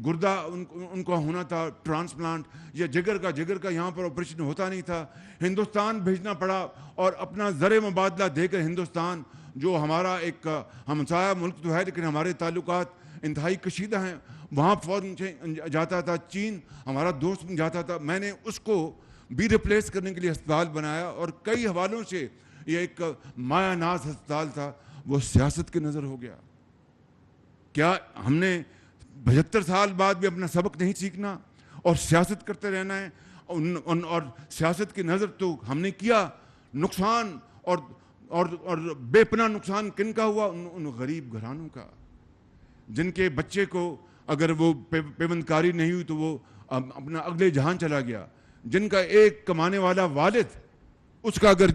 گردہ ان کو ہونا تھا ٹرانسپلانٹ، یا جگر کا یہاں پر آپریشن ہوتا نہیں تھا، ہندوستان بھیجنا پڑا. اور اپنا زر مبادلہ دے کر ہندوستان جو ہمارا ایک ہمسایہ ملک تو ہے لیکن ہمارے تعلقات انتہائی کشیدہ ہیں، وہاں فوراً جاتا تھا. چین ہمارا دوست جاتا تھا. میں نے اس کو بھی ریپلیس کرنے کے لیے ہسپتال بنایا اور کئی حوالوں سے یہ ایک مایہ ناز ہسپتال تھا، وہ سیاست کی نظر ہو گیا. کیا ہم نے 75 سال بعد بھی اپنا سبق نہیں سیکھنا اور سیاست کرتے رہنا ہے؟ اور سیاست کی نظر تو ہم نے کیا. نقصان اور بے پناہ نقصان کن کا ہوا؟ ان غریب گھرانوں کا جن کے بچے کو اگر وہ پیوند کاری نہیں ہوئی تو وہ اپنا اگلے جہان چلا گیا، جن کا ایک کمانے والا والد، اس کا اگر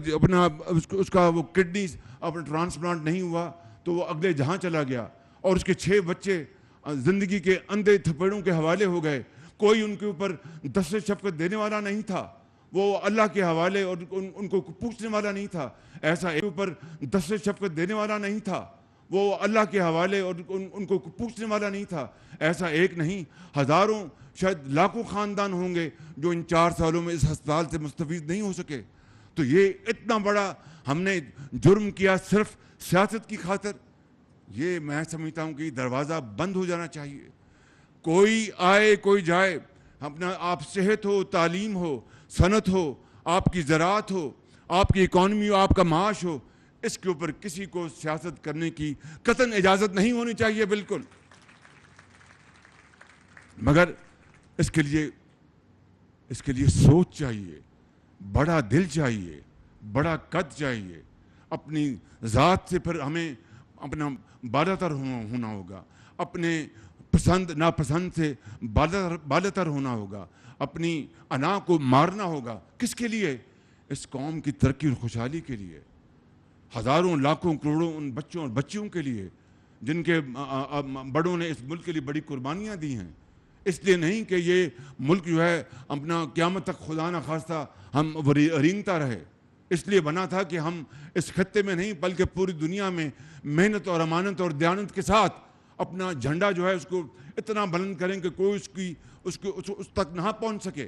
اس کا وہ کڈنی اپنا ٹرانسپلانٹ نہیں ہوا تو وہ اگلے جہاں چلا گیا، اور اس کے 6 بچے زندگی کے اندھے تھپیڑوں کے حوالے ہو گئے. کوئی ان کے اوپر دست شفقت دینے والا نہیں تھا، وہ اللہ کے حوالے اور ان کو پوچھنے والا نہیں تھا. ایسا ایک اوپر دست شفقت دینے والا نہیں تھا، وہ اللہ کے حوالے اور ان کو پوچھنے والا نہیں تھا. ایسا ایک نہیں، ہزاروں شاید لاکھوں خاندان ہوں گے جو ان 4 سالوں میں اس ہسپتال سے مستفید نہیں ہو سکے. تو یہ اتنا بڑا ہم نے جرم کیا صرف سیاست کی خاطر. یہ میں سمجھتا ہوں کہ دروازہ بند ہو جانا چاہیے. کوئی آئے کوئی جائے، اپنا آپ صحت ہو، تعلیم ہو، صنعت ہو، آپ کی زراعت ہو، آپ کی اکانومی ہو، آپ کا معاش ہو، اس کے اوپر کسی کو سیاست کرنے کی قطعاً اجازت نہیں ہونی چاہیے بالکل. مگر اس کے لیے سوچ چاہیے, بڑا دل چاہیے, بڑا قد چاہیے. اپنی ذات سے پھر ہمیں اپنا بالاتر ہونا ہوگا, اپنے پسند ناپسند سے بالاتر ہونا ہوگا, اپنی انا کو مارنا ہوگا. کس کے لیے؟ اس قوم کی ترقی اور خوشحالی کے لیے, ہزاروں لاکھوں کروڑوں ان بچوں اور بچیوں کے لیے جن کے بڑوں نے اس ملک کے لیے بڑی قربانیاں دی ہیں. اس لیے نہیں کہ یہ ملک جو ہے اپنا قیامت تک خدا نہ خواستہ ہم رینگتا رہے. اس لیے بنا تھا کہ ہم اس خطے میں نہیں بلکہ پوری دنیا میں محنت اور امانت اور دیانت کے ساتھ اپنا جھنڈا جو ہے اس کو اتنا بلند کریں کہ کوئی اس تک نہ پہنچ سکے.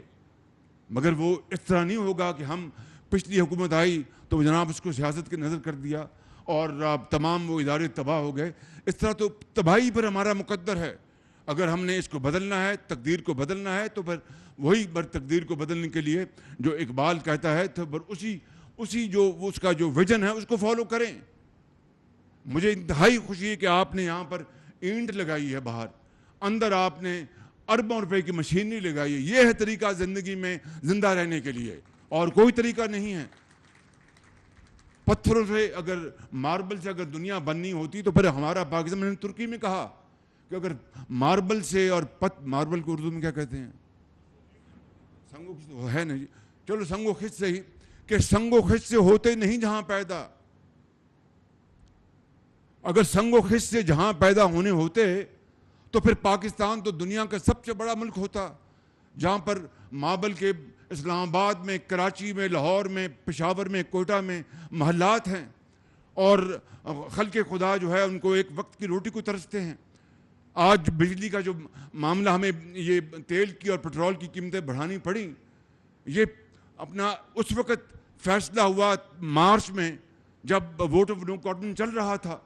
مگر وہ اس طرح نہیں ہوگا کہ ہم پچھلی حکومت آئی تو جناب اس کو سیاست کی نظر کر دیا اور تمام وہ ادارے تباہ ہو گئے. اس طرح تو تباہی پر ہمارا مقدر ہے. اگر ہم نے اس کو بدلنا ہے, تقدیر کو بدلنا ہے, تو پھر وہی تقدیر کو بدلنے کے لیے جو اقبال کہتا ہے تو پھر اسی جو اس کا جو ویژن ہے اس کو فالو کریں. مجھے انتہائی خوشی ہے کہ آپ نے یہاں پر اینٹ لگائی ہے باہر, اندر آپ نے اربوں روپے کی مشینری لگائی ہے. یہ ہے طریقہ زندگی میں زندہ رہنے کے لیے, اور کوئی طریقہ نہیں ہے. پتھروں سے اگر ماربل سے اگر دنیا بننی ہوتی تو پھر ہمارا پاکستان, میں نے ترکی میں کہا کہ اگر ماربل سے اور ماربل کو اردو میں کیا کہتے ہیں, سنگو خش ہے نا جی, چلو سنگو خش سے ہی, کہ سنگو خش سے ہوتے نہیں جہاں پیدا. اگر سنگو خش سے جہاں پیدا ہونے ہوتے تو پھر پاکستان تو دنیا کا سب سے بڑا ملک ہوتا, جہاں پر مابل کے اسلام آباد میں, کراچی میں, لاہور میں, پشاور میں, کوئٹہ میں محلات ہیں, اور خلق خدا جو ہے ان کو ایک وقت کی روٹی کو ترستے ہیں. آج بجلی کا جو معاملہ, ہمیں یہ تیل کی اور پٹرول کی قیمتیں بڑھانی پڑی, یہ اپنا اس وقت فیصلہ ہوا مارچ میں جب ووٹ آف نو کانفیڈنس چل رہا تھا.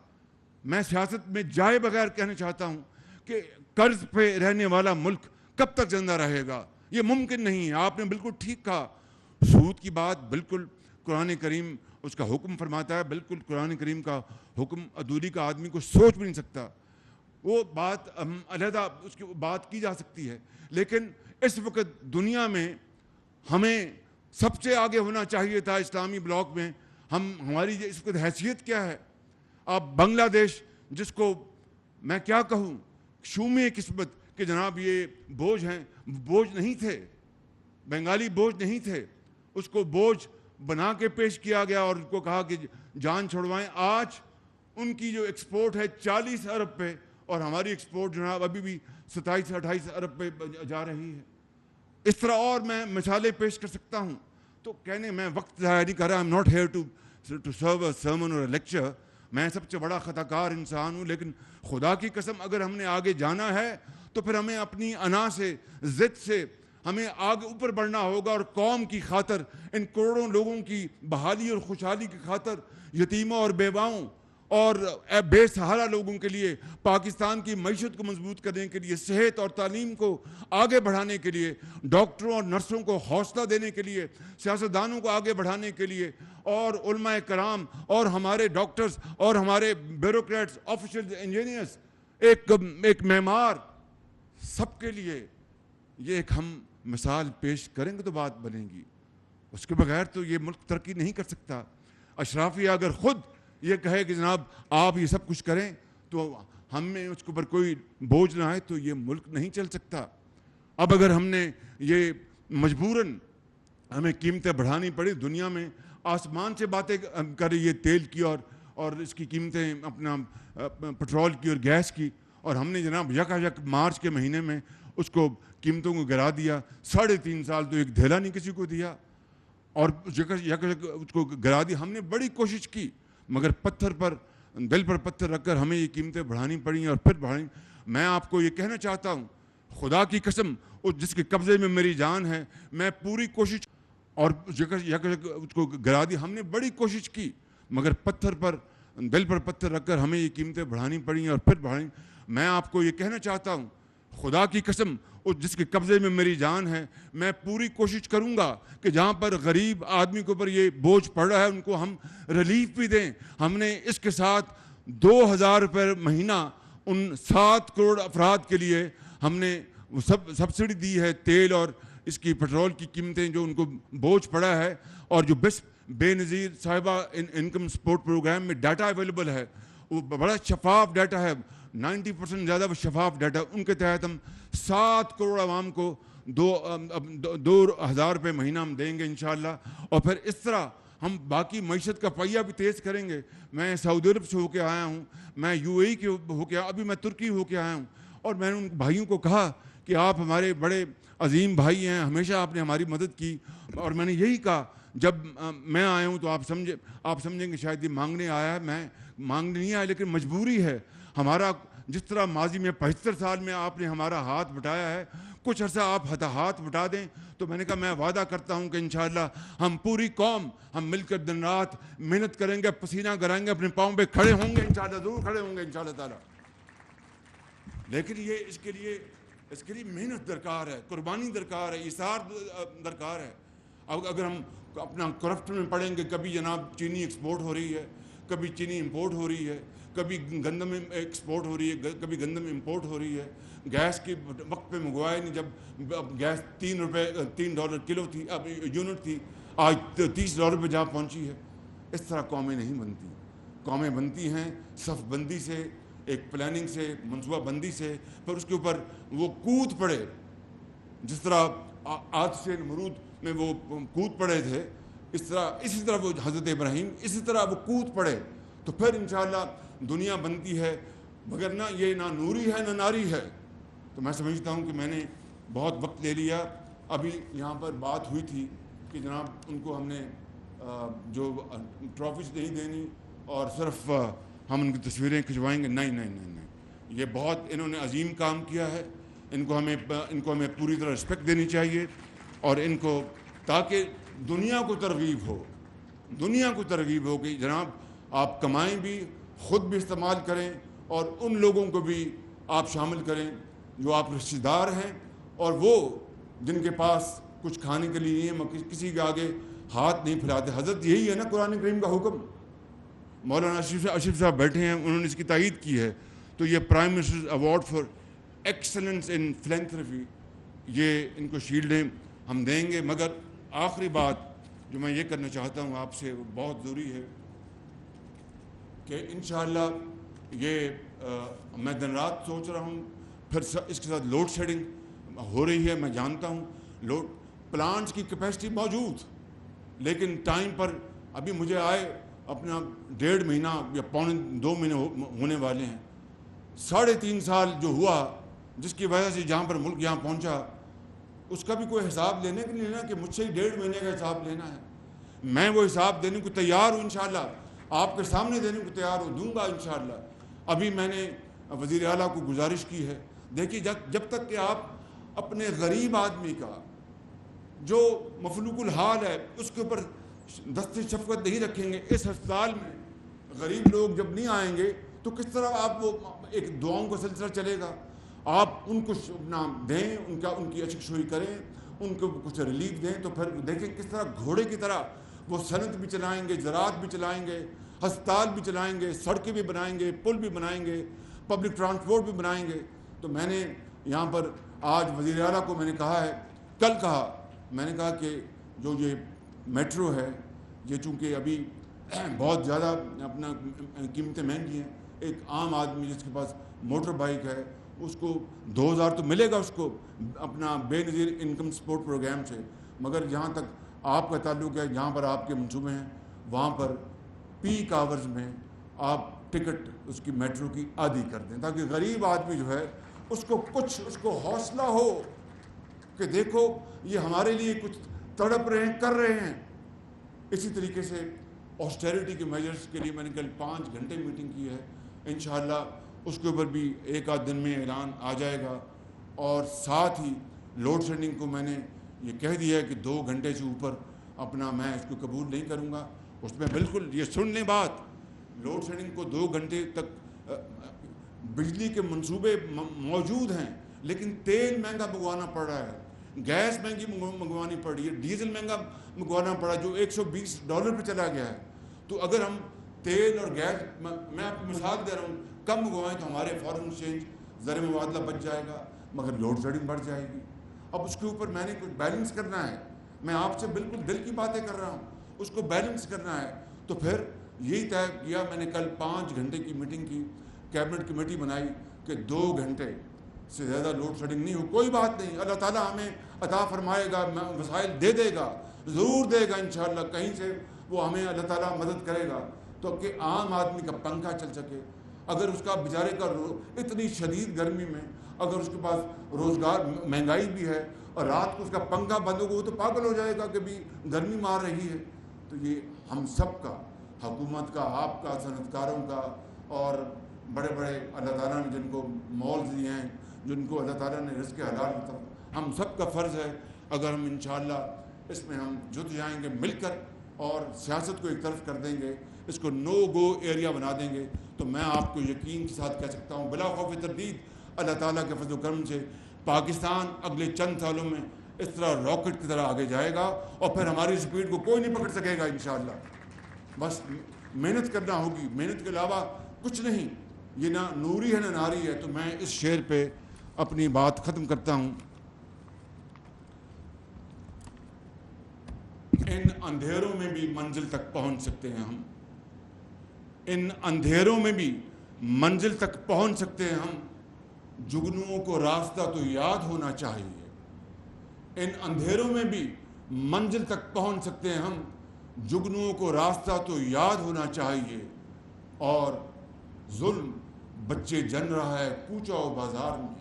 میں سیاست میں جائے بغیر کہنا چاہتا ہوں کہ قرض پہ رہنے والا ملک کب تک زندہ رہے گا؟ یہ ممکن نہیں ہے. آپ نے بالکل ٹھیک کہا, سود کی بات بالکل قرآن کریم اس کا حکم فرماتا ہے, بالکل قرآن کریم کا حکم ادھوری کا آدمی کو سوچ بھی نہیں سکتا. وہ بات علیحدہ اس کی بات کی جا سکتی ہے, لیکن اس وقت دنیا میں ہمیں سب سے آگے ہونا چاہیے تھا اسلامی بلاک میں. ہماری اس وقت حیثیت کیا ہے؟ آپ بنگلہ دیش, جس کو میں کیا کہوں, شومی قسمت کہ جناب یہ بوجھ ہیں, بوجھ نہیں تھے, بنگالی بوجھ نہیں تھے, اس کو بوجھ بنا کے پیش کیا گیا اور ان کو کہا کہ جان چھڑوائیں. آج ان کی جو ایکسپورٹ ہے 40 ارب پہ, اور ہماری ایکسپورٹ جناب ابھی بھی 27-28 ارب پہ جا رہی ہے. اس طرح اور میں مثالیں پیش کر سکتا ہوں. تو کہنے میں وقت ضائع نہیں کر رہا, I'm not here to serve a sermon or a lecture. میں سب سے بڑا خطا کار انسان ہوں, لیکن خدا کی قسم اگر ہم نے آگے جانا ہے تو پھر ہمیں اپنی انا سے, ضد سے ہمیں آگے اوپر بڑھنا ہوگا, اور قوم کی خاطر, ان کروڑوں لوگوں کی بحالی اور خوشحالی کی خاطر, یتیموں اور بیواؤں اور بے سہارا لوگوں کے لیے, پاکستان کی معیشت کو مضبوط کرنے کے لیے, صحت اور تعلیم کو آگے بڑھانے کے لیے, ڈاکٹروں اور نرسوں کو حوصلہ دینے کے لیے, سیاستدانوں کو آگے بڑھانے کے لیے, اور علماء کرام اور ہمارے ڈاکٹرز اور ہمارے بیوروکریٹس, آفیشل انجینئرز, ایک معمار, سب کے لیے یہ ایک ہم مثال پیش کریں گے تو بات بنے گی. اس کے بغیر تو یہ ملک ترقی نہیں کر سکتا. اشرافیہ اگر خود یہ کہے کہ جناب آپ یہ سب کچھ کریں تو ہم میں اس کے اوپر کوئی بوجھ نہ آئے تو یہ ملک نہیں چل سکتا. اب اگر ہم نے یہ مجبوراً ہمیں قیمتیں بڑھانی پڑی, دنیا میں آسمان سے باتیں کر رہی ہے تیل کی اور اس کی قیمتیں, اپنا پٹرول کی اور گیس کی, اور ہم نے جناب یک مارچ کے مہینے میں اس کو قیمتوں کو گرا دیا. 3.5 سال تو ایک دھیلا نہیں کسی کو دیا, اور یک اس کو گرا دیا. ہم نے بڑی کوشش کی, مگر دل پر پتھر رکھ کر ہمیں یہ قیمتیں بڑھانی پڑیں اور پھر بڑھانی. میں آپ کو یہ کہنا چاہتا ہوں, خدا کی قسم جس کے قبضے میں میری جان ہے, میں پوری کوشش, اور اس کو گرا دی. ہم نے بڑی کوشش کی, مگر دل پر پتھر رکھ کر ہمیں یہ قیمتیں بڑھانی پڑیں اور پھر بڑھانی. میں آپ کو یہ کہنا چاہتا ہوں, خدا کی قسم اس جس کے قبضے میں میری جان ہے، میں پوری کوشش کروں گا کہ جہاں پر غریب آدمی کے اوپر یہ بوجھ پڑ رہا ہے ان کو ہم ریلیف بھی دیں. ہم نے اس کے ساتھ 2000 روپے مہینہ ان 7 کروڑ افراد کے لیے ہم نے سبسڈی دی ہے، تیل اور اس کی پیٹرول کی قیمتیں جو ان کو بوجھ پڑا ہے. اور جو بے نظیر صاحبہ انکم سپورٹ پروگرام میں ڈیٹا اویلیبل ہے وہ بڑا شفاف ڈیٹا ہے، 90% زیادہ وہ شفاف ڈیٹا. ان کے تحت ہم 7 کروڑ عوام کو 2000 روپے مہینہ ہم دیں گے انشاءاللہ. اور پھر اس طرح ہم باقی معیشت کا پہیہ بھی تیز کریں گے. میں سعودی عرب سے ہو کے آیا ہوں، میں UAE کے ہو کے ابھی میں ترکی ہو کے آیا ہوں، اور میں نے ان بھائیوں کو کہا کہ آپ ہمارے بڑے عظیم بھائی ہیں، ہمیشہ آپ نے ہماری مدد کی. اور میں نے یہی کہا جب میں آیا ہوں تو آپ سمجھیں گے شاید یہ مانگنے آیا ہے، میں مانگنے نہیں آیا لیکن مجبوری ہے. ہمارا جس طرح ماضی میں 75 سال میں آپ نے ہمارا ہاتھ بٹایا ہے، کچھ عرصہ آپ ہاتھ بٹا دیں. تو میں نے کہا میں وعدہ کرتا ہوں کہ انشاءاللہ ہم پوری قوم ہم مل کر دن رات محنت کریں گے، پسینہ گرائیں گے، اپنے پاؤں پہ کھڑے ہوں گے انشاءاللہ، ضرور کھڑے ہوں گے انشاءاللہ تعالیٰ. لیکن یہ اس کے لیے محنت درکار ہے، قربانی درکار ہے، ایثار درکار ہے. اگر ہم اپنا کرپشن میں پڑیں گے، کبھی جناب چینی ایکسپورٹ ہو رہی ہے، کبھی چینی امپورٹ ہو رہی ہے، کبھی گندم ایکسپورٹ ہو رہی ہے، کبھی گندم امپورٹ ہو رہی ہے. گیس کی وقت پہ منگوایا نہیں، جب گیس $3 کلو تھی، اب یونٹ تھی، آج $30 پہ جا پہنچی ہے. اس طرح قومیں نہیں بنتی. قومیں بنتی ہیں صف بندی سے، ایک پلاننگ سے، منصوبہ بندی سے، پھر اس کے اوپر وہ کود پڑے. جس طرح آج سے نمرود میں وہ کود پڑے تھے، اسی طرح وہ حضرت ابراہیم اسی طرح وہ کود پڑے، تو پھر انشاءاللہ دنیا بنتی ہے. مگر نہ یہ نہ نوری ہے نہ ناری ہے. تو میں سمجھتا ہوں کہ میں نے بہت وقت لے لیا. ابھی یہاں پر بات ہوئی تھی کہ جناب ان کو ہم نے جو ٹرافیز نہیں دینی اور صرف ہم ان کی تصویریں کھنچوائیں گے. نہیں، یہ بہت انہوں نے عظیم کام کیا ہے. ان کو ہمیں پوری طرح رسپیکٹ دینی چاہیے، اور ان کو تاکہ دنیا کو ترغیب ہو کہ جناب آپ کمائیں بھی، خود بھی استعمال کریں، اور ان لوگوں کو بھی آپ شامل کریں جو آپ رشتہ دار ہیں اور وہ جن کے پاس کچھ کھانے کے لیے نہیں ہے، کسی کے آگے ہاتھ نہیں پھیلاتے. حضرت یہی ہے نا قرآن کریم کا حکم. مولانا اشرف صاحب بیٹھے ہیں، انہوں نے اس کی تائید کی ہے. تو یہ prime minister award for excellence in philanthropy, یہ ان کو شیلڈیں ہم دیں گے. مگر آخری بات جو میں یہ کرنا چاہتا ہوں آپ سے، وہ بہت ضروری ہے کہ انشاءاللہ یہ میں دن رات سوچ رہا ہوں. پھر اس کے ساتھ لوڈ شیڈنگ ہو رہی ہے، میں جانتا ہوں پلانٹس کی کیپیسٹی موجود، لیکن ٹائم پر ابھی مجھے آئے اپنا 1.5 مہینہ یا 2 مہینے ہونے والے ہیں. 3.5 سال جو ہوا جس کی وجہ سے جہاں پر ملک یہاں پہنچا، اس کا بھی کوئی حساب لینے کے لینا کہ مجھ سے 1.5 مہینے کا حساب لینا ہے. میں وہ حساب دینے کو تیار ہوں انشاءاللہ، آپ کے سامنے دینے کو تیار ہوں، دوں گا انشاءاللہ. ابھی میں نے وزیر اعلیٰ کو گزارش کی ہے، دیکھیے جب تک کہ آپ اپنے غریب آدمی کا جو مفلوق الحال ہے اس کے اوپر دست شفقت نہیں رکھیں گے، اس ہسپتال میں غریب لوگ جب نہیں آئیں گے تو کس طرح آپ وہ ایک دعاؤں کا سلسلہ چلے گا. آپ ان کو اپنا دیں، ان کی اشکشوئی کریں، ان کو کچھ ریلیف دیں، تو پھر دیکھیں کس طرح گھوڑے کی طرح وہ صنعت بھی چلائیں گے، زراعت بھی چلائیں گے، ہسپتال بھی چلائیں گے، سڑکیں بھی بنائیں گے، پل بھی بنائیں گے، پبلک ٹرانسپورٹ بھی بنائیں گے. تو میں نے یہاں پر آج وزیر اعلیٰ کو میں نے کہا ہے، کل کہا، میں نے کہا کہ جو یہ میٹرو ہے، یہ چونکہ ابھی بہت زیادہ اپنا قیمتیں مہنگی ہیں، ایک عام آدمی جس کے پاس موٹر بائک ہے اس کو 2000 تو ملے گا اس کو اپنا بے نظیر انکم سپورٹ پروگرام سے. مگر جہاں تک آپ کا تعلق ہے، جہاں پر آپ کے منصوبے ہیں، وہاں پر پیک آورز میں آپ ٹکٹ اس کی میٹرو کی آدھی کر دیں، تاکہ غریب آدمی جو ہے اس کو حوصلہ ہو کہ دیکھو یہ ہمارے لیے کچھ تڑپ رہے ہیں، کر رہے ہیں. اسی طریقے سے آسٹیریٹی کے میجرز کے لیے میں نے کل 5 گھنٹے میٹنگ کی ہے. انشاءاللہ اس کے اوپر بھی 1 دن میں اعلان آ جائے گا. اور ساتھ ہی لوڈ شیڈنگ کو میں نے یہ کہہ دیا ہے کہ 2 گھنٹے سے اوپر اپنا میں اس کو قبول نہیں کروں گا. اس میں بالکل یہ سن لیں بات، لوڈ شیڈنگ کو 2 گھنٹے تک بجلی کے منصوبے موجود ہیں، لیکن تیل مہنگا منگوانا پڑ رہا ہے، گیس مہنگی منگوانی پڑ رہی ہے، ڈیزل مہنگا منگوانا پڑا جو $120 پہ چلا گیا ہے. تو اگر ہم تیل اور گیس، میں آپ کو مثال دے رہا ہوں، کم منگوائیں تو ہمارے فارن ایکسچینج زر مبادلہ بچ جائے گا، مگر لوڈ شیڈنگ بڑھ جائے گی. اب اس کے اوپر میں نے کچھ بیلنس کرنا ہے. میں آپ سے بالکل دل کی باتیں کر رہا ہوں، اس کو بیلنس کرنا ہے. تو پھر یہی طے کیا میں نے، کل 5 گھنٹے کی میٹنگ کی، کیبنٹ کمیٹی بنائی کہ 2 گھنٹے سے زیادہ لوڈ شیڈنگ نہیں ہو. کوئی بات نہیں، اللہ تعالیٰ ہمیں عطا فرمائے گا، وسائل دے دے گا، ضرور دے گا انشاءاللہ. کہیں سے وہ ہمیں اللہ تعالیٰ مدد کرے گا تو کہ عام آدمی کا پنکھا چل سکے. اگر اس کا بیچارے کا اتنی شدید گرمی میں اگر اس کے پاس روزگار، مہنگائی بھی ہے، اور رات کو اس کا پنکھا بند ہوگا وہ تو پاگل ہو جائے گا کہ بھی گرمی مار رہی ہے. تو یہ ہم سب کا، حکومت کا، آپ کا، صنعت کاروں کا، اور بڑے بڑے اللہ تعالیٰ نے جن کو مالز دیے ہیں، جن کو اللہ تعالیٰ نے رزق حلال دیتا، ہم سب کا فرض ہے. اگر ہم انشاءاللہ اس میں ہم جت جائیں گے مل کر اور سیاست کو ایک طرف کر دیں گے، اس کو نو گو ایریا بنا دیں گے، تو میں آپ کو یقین کے ساتھ کہہ سکتا ہوں بلا خوف تردید اللہ تعالیٰ کے فضل و کرم سے پاکستان اگلے چند سالوں میں اس طرح راکٹ کی طرح آگے جائے گا، اور پھر ہماری سپیڈ کو کوئی نہیں پکڑ سکے گا انشاءاللہ. بس محنت کرنا ہوگی، محنت کے علاوہ کچھ نہیں. یہ نہ نوری ہے نہ ناری ہے. تو میں اس شعر پہ اپنی بات ختم کرتا ہوں. ان اندھیروں میں بھی منزل تک پہنچ سکتے ہیں ہم، ان اندھیروں میں بھی منزل تک پہنچ سکتے ہیں ہم، جگنوؤں کو راستہ تو یاد ہونا چاہیے. ان اندھیروں میں بھی منزل تک پہنچ سکتے ہیں ہم، جگنوؤں کو راستہ تو یاد ہونا چاہیے. اور ظلم بچے جن رہا ہے کوچہ و بازار میں،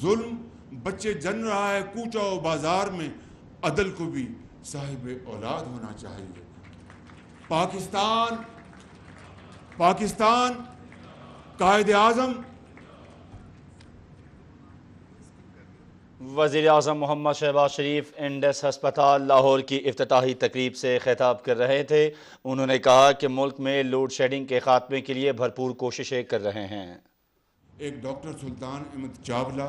ظلم بچے جن رہا ہے کوچہ و بازار میں، عدل کو بھی صاحب اولاد ہونا چاہیے. پاکستان قائد اعظم وزیر اعظم محمد شہباز شریف انڈس ہسپتال لاہور کی افتتاحی تقریب سے خطاب کر رہے تھے. انہوں نے کہا کہ ملک میں لوڈ شیڈنگ کے خاتمے کے لیے بھرپور کوششیں کر رہے ہیں. ایک ڈاکٹر سلطان احمد چاولہ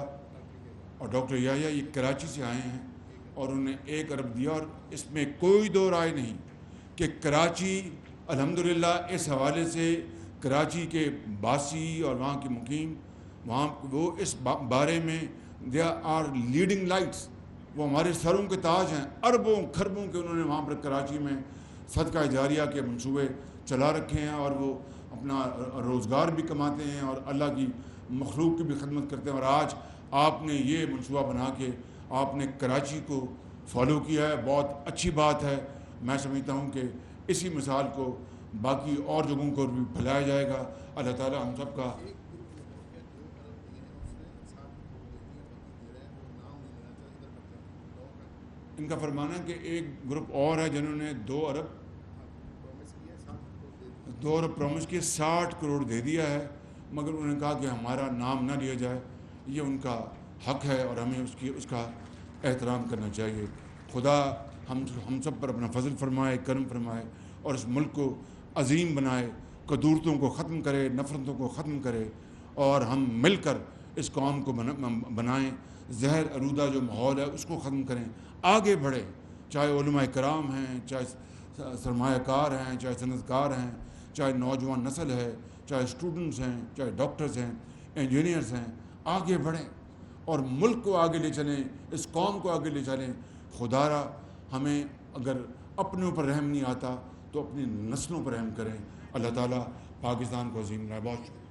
اور ڈاکٹر یحییٰ یہ کراچی سے آئے ہیں اور انہوں نے 1 ارب دیا، اور اس میں کوئی دو رائے نہیں کہ کراچی الحمدللہ اس حوالے سے کراچی کے باسی اور وہاں کے مقیم وہاں وہ اس بارے میں دے آر لیڈنگ لائٹس، وہ ہمارے سروں کے تاج ہیں. اربوں کھربوں کے انہوں نے وہاں پر کراچی میں صدقہ جاریہ کے منصوبے چلا رکھے ہیں، اور وہ اپنا روزگار بھی کماتے ہیں اور اللہ کی مخلوق کی بھی خدمت کرتے ہیں. اور آج آپ نے یہ منصوبہ بنا کے آپ نے کراچی کو فالو کیا ہے، بہت اچھی بات ہے. میں سمجھتا ہوں کہ اسی مثال کو باقی اور جگہوں کو بھی پھیلایا جائے گا. اللہ تعالیٰ ہم سب کا ان کا فرمانا ہے کہ ایک گروپ اور ہے جنہوں نے 2 ارب پرومس کیے، 60 کروڑ دے دیا ہے، مگر انہوں نے کہا کہ ہمارا نام نہ لیا جائے. یہ ان کا حق ہے اور ہمیں اس کا احترام کرنا چاہیے. خدا ہم سب پر اپنا فضل فرمائے، کرم فرمائے، اور اس ملک کو عظیم بنائے، قدورتوں کو ختم کرے، نفرتوں کو ختم کرے، اور ہم مل کر اس قوم کو بنائیں. زہر آلودہ جو ماحول ہے اس کو ختم کریں، آگے بڑھیں. چاہے علماء کرام ہیں، چاہے سرمایہ کار ہیں، چاہے صنعت کار ہیں، چاہے نوجوان نسل ہے، چاہے اسٹوڈنٹس ہیں، چاہے ڈاکٹرز ہیں، انجینئرز ہیں. آگے بڑھیں اور ملک کو آگے لے چلیں، اس قوم کو آگے لے چلیں. خدا را ہمیں اگر اپنے اوپر رحم نہیں آتا تو اپنی نسلوں پر رحم کریں. اللہ تعالیٰ پاکستان کو عظیم بنائے. بہت شکریہ.